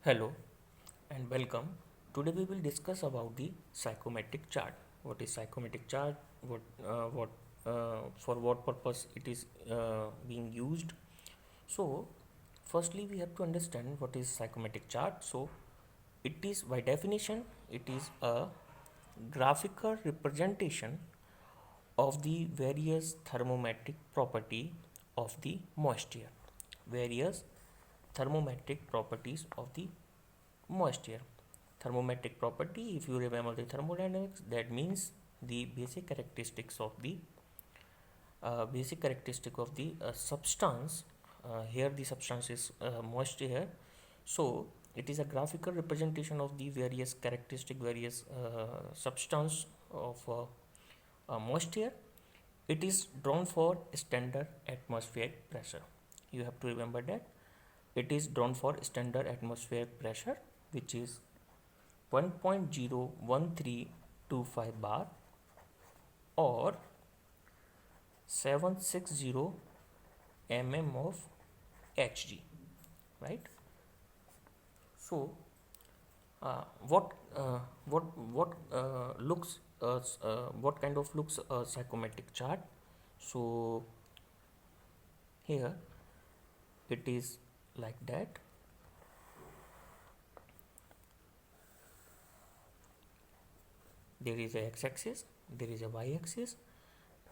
Hello and welcome. Today we will discuss about the psychometric chart. What is psychometric chart? What for what purpose it is being used? So, firstly we have to understand what is psychometric chart. So, it is by definition it is a graphical representation of the various thermometric property of the moisture. Various thermometric properties of the moisture. Thermometric property, if you remember the thermodynamics, that means the basic characteristic of the substance. Here the substance is moisture. So it is a graphical representation of the various characteristic, various substance of moisture. It is drawn for standard atmospheric pressure. You have to remember that it is drawn for standard atmospheric pressure, which is 1.01325 bar or 760 mm of Hg, right? So what kind of looks a psychometric chart? So here it is like that. There is a x-axis, there is a y-axis,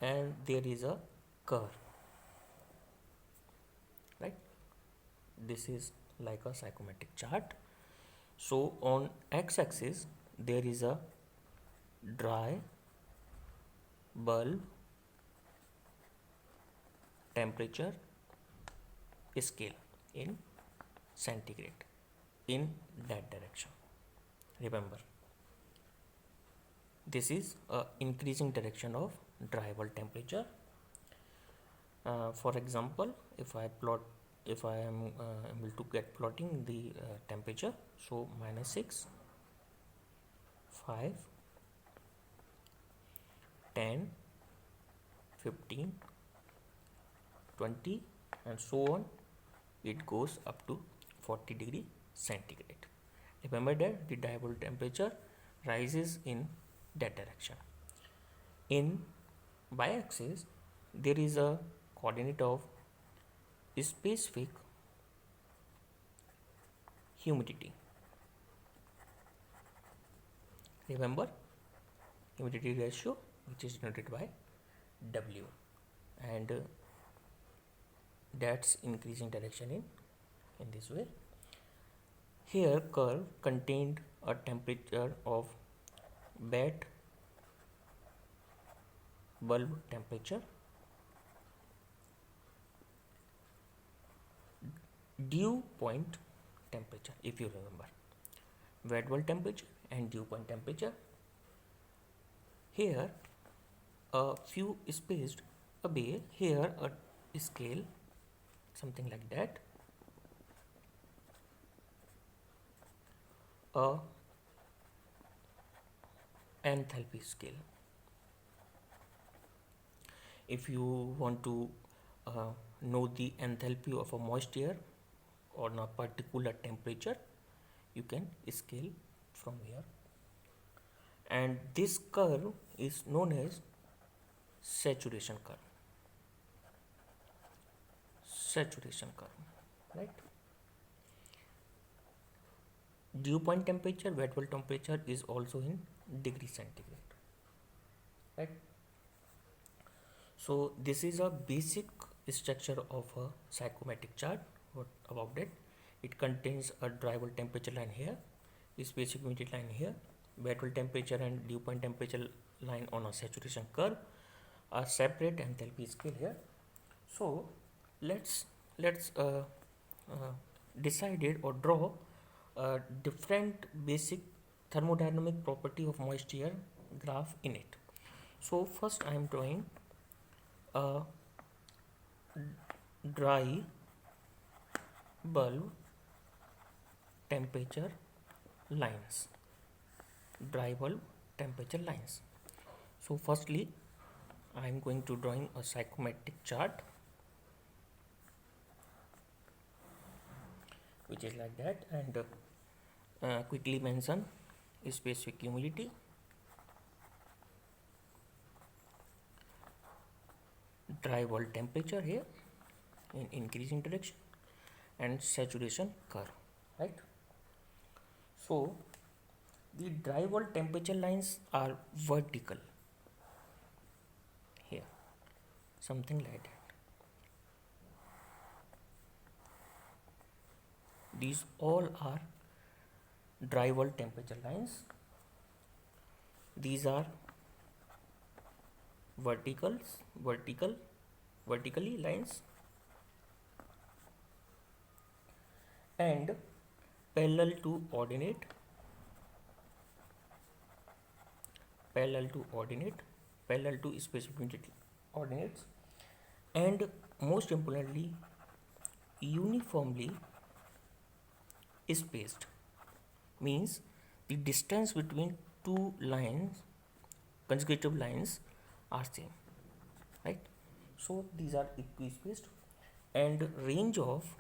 and there is a curve, right? This is like a psychometric chart. So on x-axis there is a dry bulb temperature scale in centigrade in that direction. Remember, this is a increasing direction of dry bulb temperature. For example, if I am able to get plotting the temperature, so -6, 5, 10, 15, 20, and so on, it goes up to 40 degree centigrade. Remember that the dry bulb temperature rises in that direction. In y-axis there is a coordinate of specific humidity. Remember, humidity ratio, which is denoted by W, and that's increasing direction in this way. Here curve contained a temperature of bed bulb temperature, dew point temperature, if you remember, wet bulb temperature and dew point temperature. Here a few spaced away, here a scale something like that, a enthalpy scale. If you want to know the enthalpy of a moisture on a particular temperature, you can scale from here, and this curve is known as saturation curve. Saturation curve, right? Dew point temperature, wet bulb temperature is also in degree centigrade, right? So this is a basic structure of a psychometric chart. What about that? It contains a dry bulb temperature line here, specific humidity line here, wet bulb temperature and dew point temperature line on a saturation curve, a separate enthalpy scale here. So let's decide it or draw a different basic thermodynamic property of moisture graph in it. So first I am drawing a dry bulb temperature lines. Dry bulb temperature lines. So firstly I am going to drawing a psychometric chart, which is like that, and quickly mention specific humidity, dry wall temperature here in increasing direction, and saturation curve, right? So the dry wall temperature lines are vertical here, something like that. These all are dry wall temperature lines. These are vertically lines, and parallel to ordinate, parallel to specific unit ordinates, and most importantly uniformly spaced, means the distance between two lines, consecutive lines, are same, right? So these are equispaced. And range of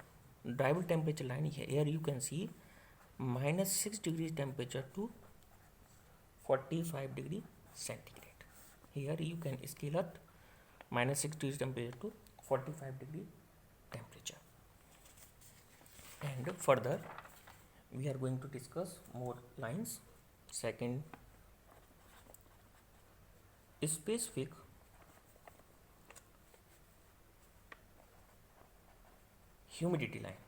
dry wall temperature line, here you can see -6 degrees temperature to 45 degree centigrade. Here you can scale up -6 degrees temperature to 45 degree temperature. And further we are going to discuss more lines. Second, specific humidity line.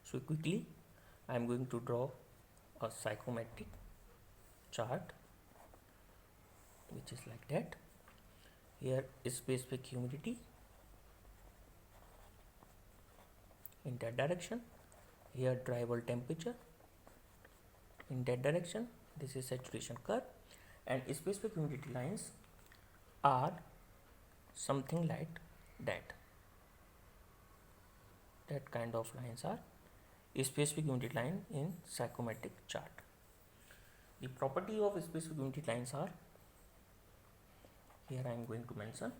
So quickly I am going to draw a psychrometric chart which is like that. Here is specific humidity in that direction, here dry wall temperature in that direction, this is saturation curve, and specific humidity lines are something like that. That kind of lines are specific humidity line in psychrometric chart. The property of specific humidity lines are, here I am going to mention,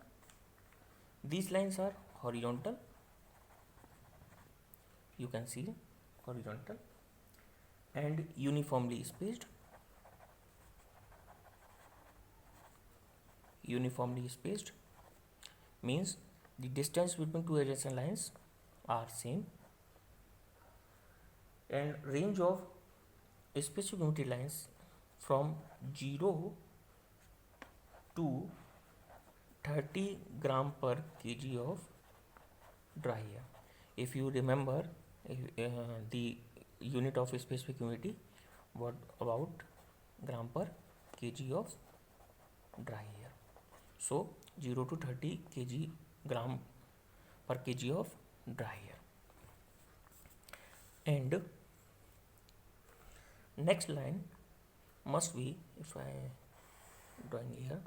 these lines are horizontal, you can see horizontal, and uniformly spaced. Uniformly spaced means the distance between two adjacent lines are same, and range of specific humidity lines from 0 to 30 gram per kg of dry air. If you remember, the unit of specific humidity, what about gram per kg of dry air? So 0 to 30 kg gram per kg of dry air. And next line must be, if I drawing here,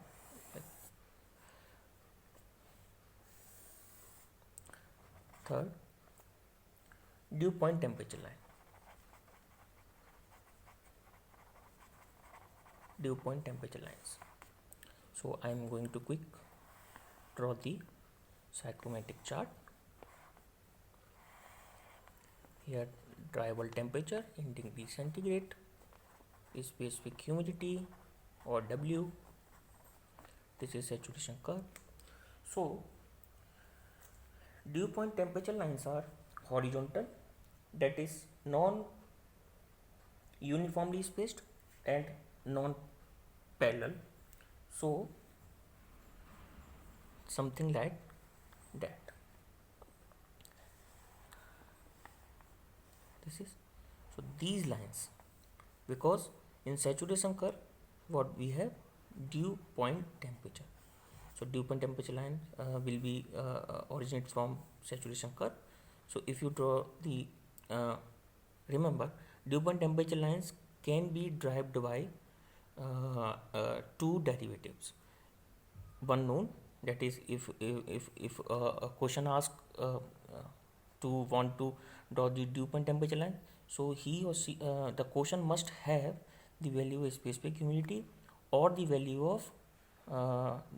third, dew point temperature line. Dew point temperature lines. So I am going to quick draw the psychrometric chart. Here dry wall temperature in degree centigrade, specific humidity or W, this is saturation curve. So dew point temperature lines are horizontal, that is non uniformly spaced and non parallel. So something like that. This is, so these lines, because in saturation curve what we have, dew point temperature. So dew point temperature line will be originate from saturation curve. So if you draw the remember, dew point temperature lines can be derived by two derivatives. One known, that is if a question asks to want to draw the dew point temperature line, so he or she, the question must have the value of specific humidity or the value of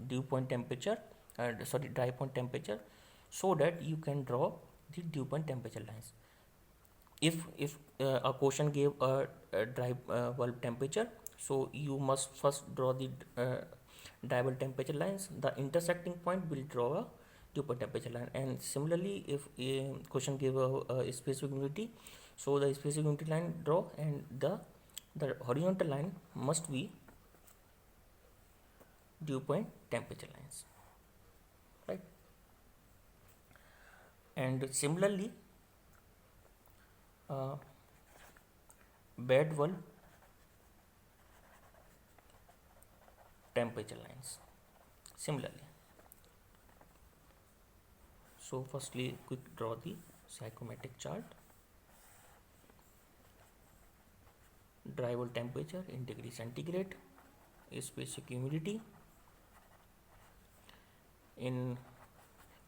dew point temperature, dry point temperature, so that you can draw the dew point temperature lines. if a question gave a dry bulb temperature, so you must first draw the dry bulb temperature lines. The intersecting point will draw a dew point temperature line. And similarly, if a question gave a specific humidity, so the specific humidity line draw, and the horizontal line must be dew point temperature lines, right? And similarly, uh, bed wall temperature lines similarly. So firstly, quick draw the psychrometric chart. Dry bulb temperature in degree centigrade, specific humidity in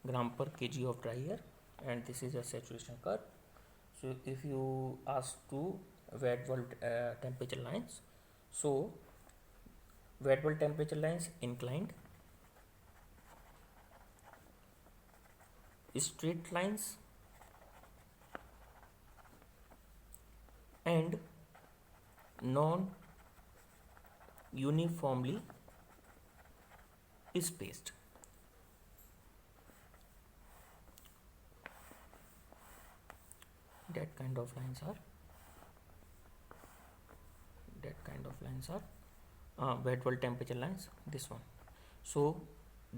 gram per kg of dry air, and this is a saturation curve. So if you ask to wet bulb temperature lines, so wet bulb temperature lines inclined, straight lines, and non uniformly spaced. That kind of lines are wet bulb temperature lines, this one. So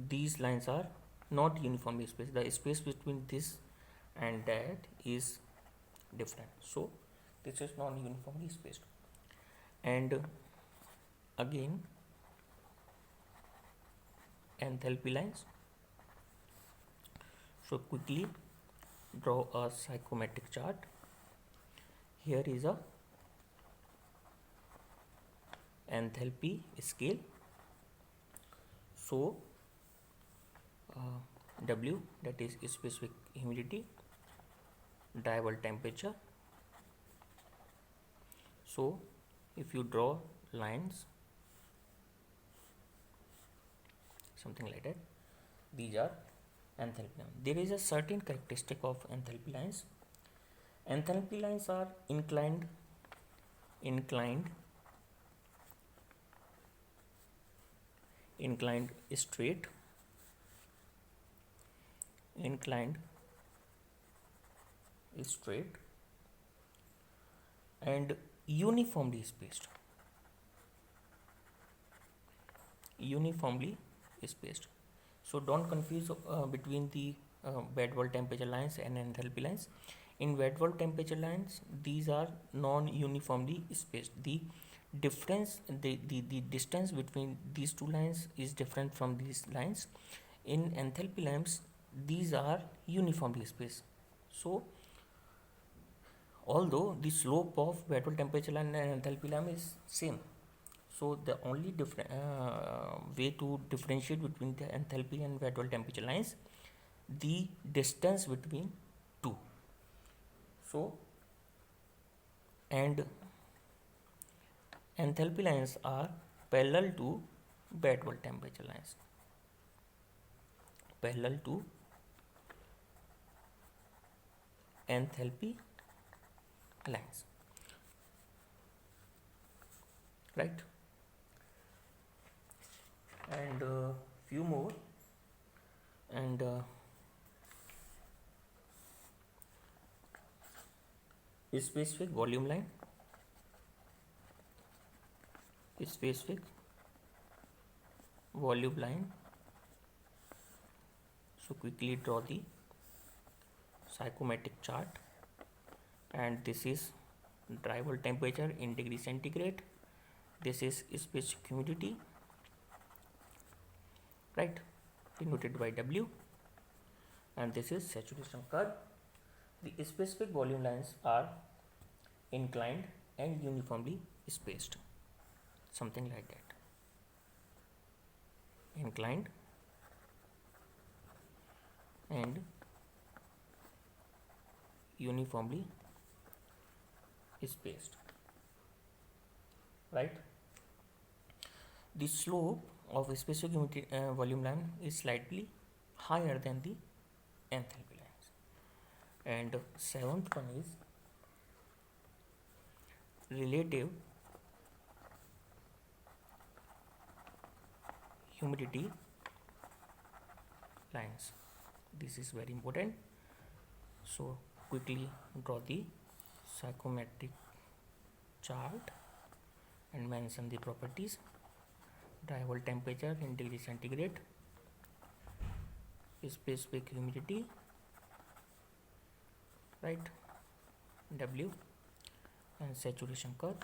these lines are not uniformly spaced. The space between this and that is different, so this is non uniformly spaced. And again, enthalpy lines. So quickly draw a psychrometric chart. Here is a enthalpy scale. So W, that is specific humidity, dry bulb temperature. So if you draw lines something like that, these are enthalpy lines. There is a certain characteristic of enthalpy lines. Enthalpy lines are inclined, straight, and uniformly spaced. So don't confuse between the wet bulb temperature lines and enthalpy lines. In wet bulb temperature lines, these are non-uniformly spaced. The distance between these two lines is different from these lines. In enthalpy lines, these are uniformly spaced. So although the slope of wet bulb temperature line and enthalpy line is same, so the only different way to differentiate between the enthalpy and wet bulb temperature lines, the distance between two. So and enthalpy lines are parallel to wet bulb temperature lines. Parallel to enthalpy lines, right? And few more. And specific volume line, so quickly draw the psychrometric chart. And this is dry bulb temperature in degree centigrade, this is specific humidity, right, denoted by W, and this is saturation curve. The specific volume lines are inclined and uniformly spaced, something like that. Inclined and uniformly spaced, right? The slope of a specific volume line is slightly higher than the enthalpy lines. And seventh one is relative humidity lines. This is very important. So quickly draw the psychrometric chart and mention the properties. Dry hole temperature in degree centigrade, specific humidity, right, W, and saturation curve.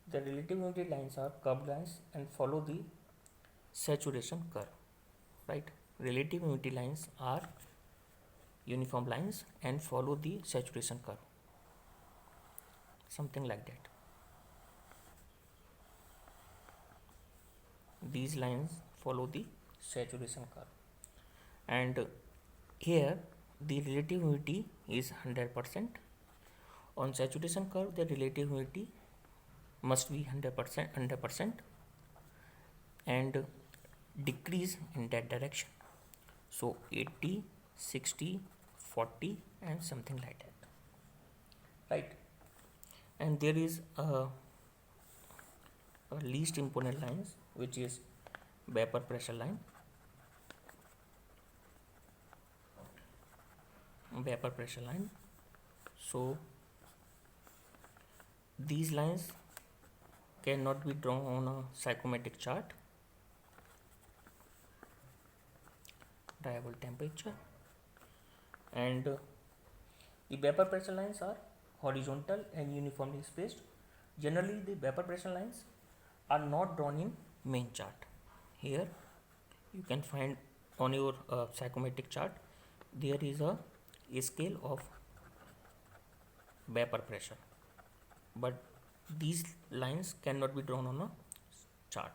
The relative humidity lines are curved lines and follow the saturation curve, right. Relative humidity lines are uniform lines and follow the saturation curve, something like that. These lines follow the saturation curve, and here the relative humidity is 100%. On saturation curve the relative humidity must be 100%, and decrease in that direction. So 80, 60, 40 and something like that, right. And there is a least important lines, which is vapor pressure line. Vapor pressure line. So these lines cannot be drawn on a psychrometric chart. Dry hole temperature, and the vapor pressure lines are horizontal and uniformly spaced. Generally the vapor pressure lines are not drawn in main chart. Here you can find on your psychrometric chart there is a scale of vapor pressure, but these lines cannot be drawn on a chart.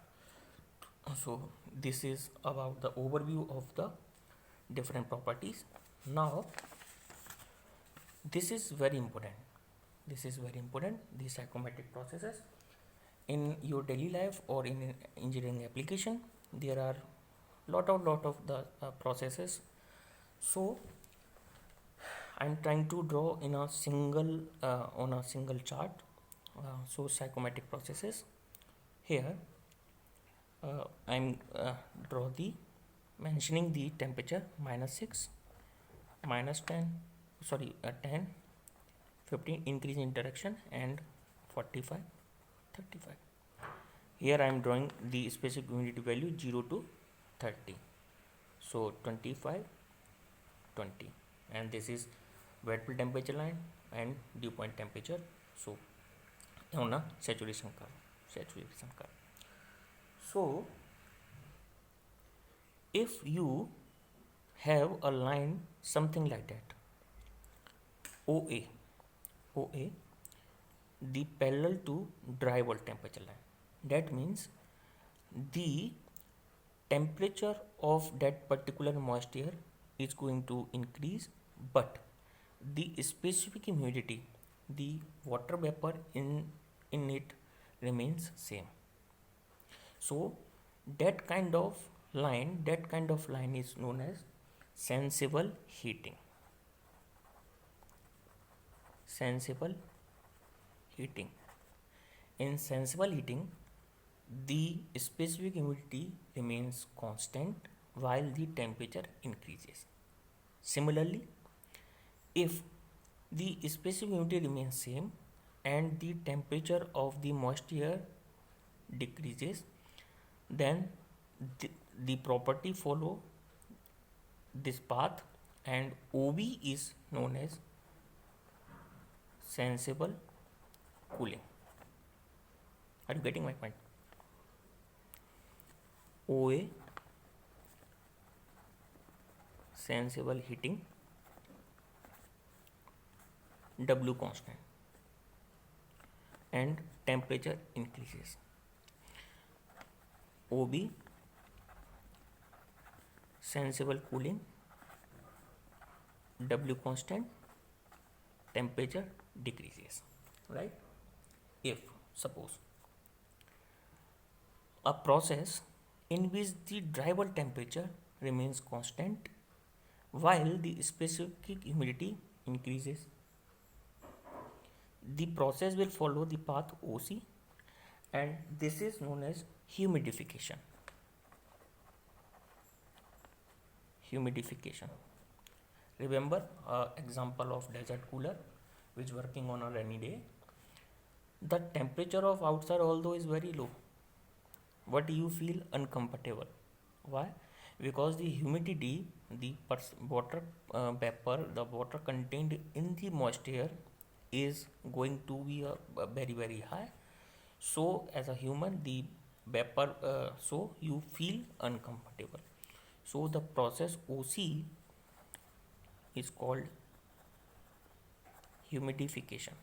So this is about the overview of the different properties. Now this is very important. The psychrometric processes in your daily life or in engineering application, there are lot of the processes. So I'm trying to draw in a single on a single chart. So psychrometric processes. Here I'm draw the mentioning the temperature -6, -10, sorry 10, 15 increase in interaction, and 45, 35. Here I am drawing the specific humidity value 0 to 30. So 25, 20, and this is wet bulb temperature line and dew point temperature. So on a saturation curve. So if you have a line something like that, OA, the parallel to dry bulb temperature line, that means the temperature of that particular moisture is going to increase, but the specific humidity, the water vapor in it remains same. So that kind of line is known as sensible heating. In sensible heating, the specific humidity remains constant while the temperature increases. Similarly, if the specific humidity remains same and the temperature of the moisture decreases, then the property follow this path, and OB is known as sensible cooling. Are you getting my point? OA, sensible heating, W constant, and temperature increases. OB, sensible cooling, W constant, temperature decreases, right? If suppose a process in which the dry bulb temperature remains constant while the specific humidity increases, The process will follow the path OC, and this is known as humidification. Humidification. Remember example of desert cooler which working on a rainy day. The temperature of outside although is very low, but you feel uncomfortable. Why? Because the humidity, the water vapor, the water contained in the moist air is going to be very very high. So as a human, the vapor, so you feel uncomfortable. So the process OC is called humidification.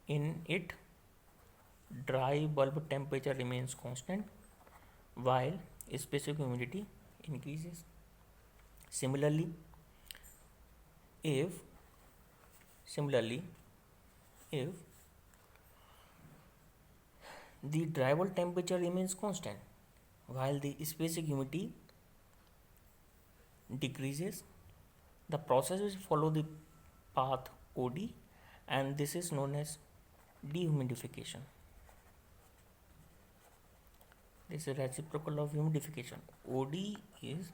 In it, dry bulb temperature remains constant while specific humidity increases. Similarly, if similarly if the dry bulb temperature remains constant while the specific humidity decreases, the process will follow the path OD, and this is known as dehumidification. This is reciprocal of humidification. OD is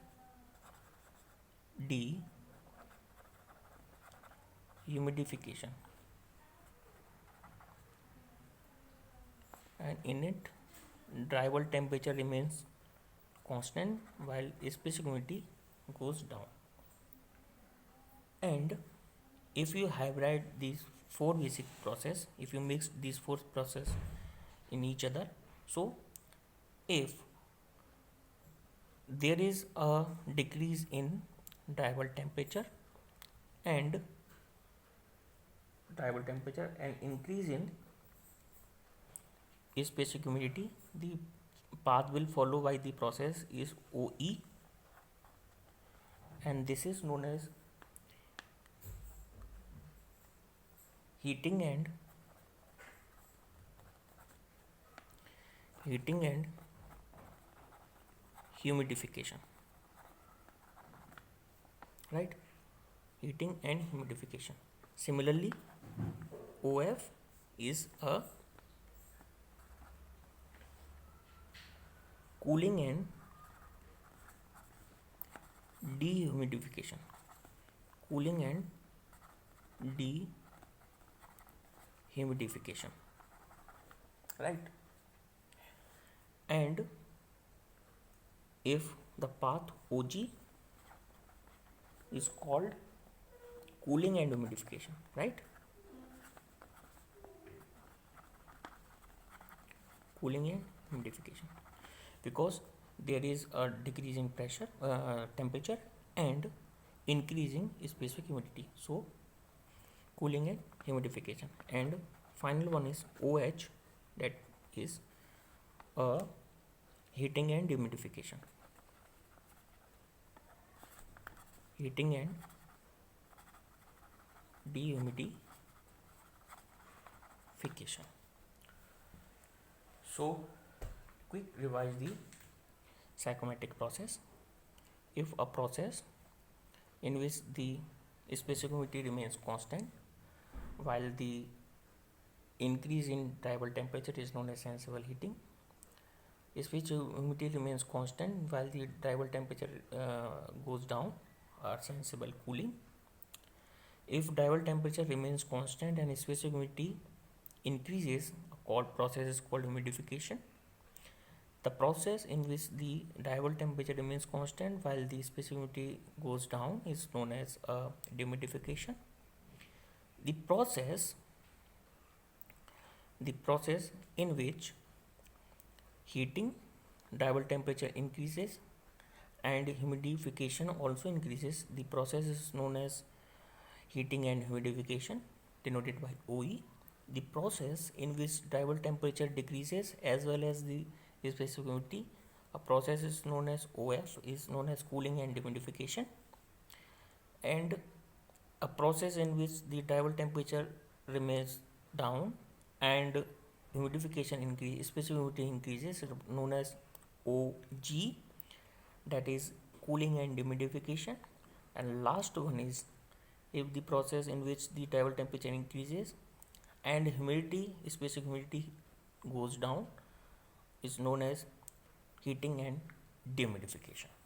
dehumidification, and in it, dry bulb temperature remains constant while specific humidity goes down. And if you hybrid these four basic process, if you mix these four process in each other, so if there is a decrease in dry bulb temperature and increase in specific humidity, the path will follow by the process is OE, and this is known as heating and humidification, right? Heating and humidification. Similarly, OF is a cooling and dehumidification. Cooling and dehumidification, right? And if the path OG is called cooling and humidification, right? Cooling and humidification, because there is a decrease in pressure, temperature, and increasing specific humidity. So cooling and humidification. And final one is OH, that is heating and humidification. Heating and dehumidification. So quick revise the psychometric process. If a process in which the specific humidity remains constant while the increase in dry bulb temperature is known as sensible heating, specific humidity remains constant while the dry bulb temperature goes down, or sensible cooling. If dry bulb temperature remains constant and specific humidity increases, a process is called humidification. The process in which the dry bulb temperature remains constant while the specific humidity goes down is known as dehumidification. The process in which heating, dry bulb temperature increases, and humidification also increases, the process is known as heating and humidification, denoted by OE. The process in which dry bulb temperature decreases as well as the specific humidity, a process is known as OF, is known as cooling and dehumidification. And a process in which the dry bulb temperature remains down and humidification increase, specific humidity increases, known as OG, that is cooling and dehumidification. And last one is if the process in which the table temperature increases and humidity, specific humidity goes down, is known as heating and dehumidification.